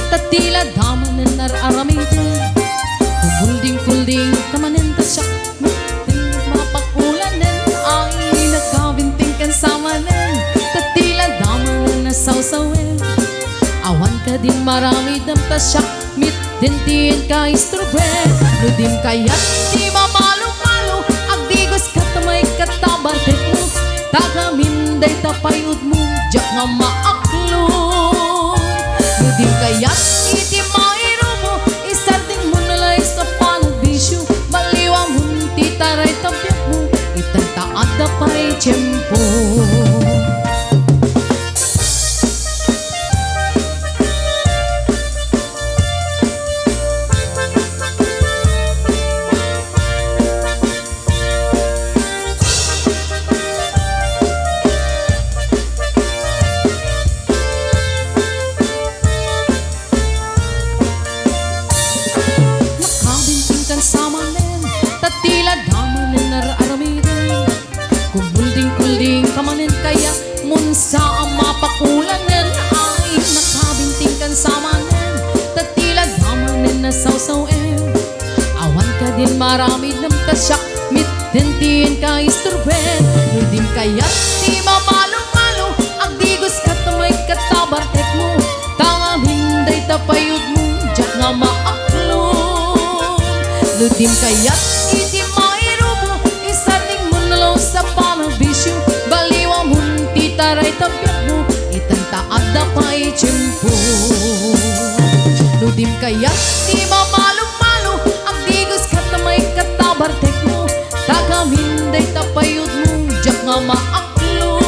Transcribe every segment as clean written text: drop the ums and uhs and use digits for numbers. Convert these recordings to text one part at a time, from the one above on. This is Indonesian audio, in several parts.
Tatila damanen ar-aramidin Kulding-kulding kamanin tasyak Mating mapakulanen Ay nakabinting kan samanen Tatila damanen na sawsawen Awan ka din marami dam tasyak Mitintiin ka istroben Nudim kayat di mamalo-malo Agdigos katamay katabartek mo Tagaminday tapayod mo Jak nga maaklo Nudim kayat iti mairo mo Isarding mo nalay sa panubisyo Baliwa mo titaray tabyak mo Itantaad na pa'y tiyempo Tatila damanen ar-aramidin Kumbulting-kulding kamanin kaya Munsa ang mapakulanen Ay nakabinting kan samanen Tatila damanen na sawsawen Awan ka din marami ng tasyak Mitintiin ka isturben Nudim kaya di mamalo-malo Agdigos katamay katabartek mo Tangaminday tapayod mo Jak nga maaklon Nudim kayat iti mairo mo Isarning mo nalaw sa panabisyo Baliwa mo titaray tabyak mo Itantaad na pa'y tiyempo Nudim kayat di mamalo-malo Agdigos katamay katabartek mo Tagaminday tapayod mo Jak nga maaklo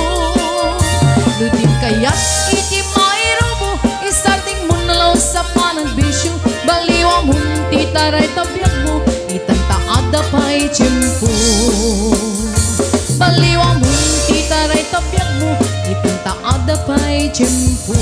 Nudim kayat iti mairo mo Isarning mo nalaw sa panabisyo Baliwa mo titaray tabyak mo Itantaad na pa'y tiyempo Baliwa mo titaray tabyak mo Itantaad na pa'y tiyempo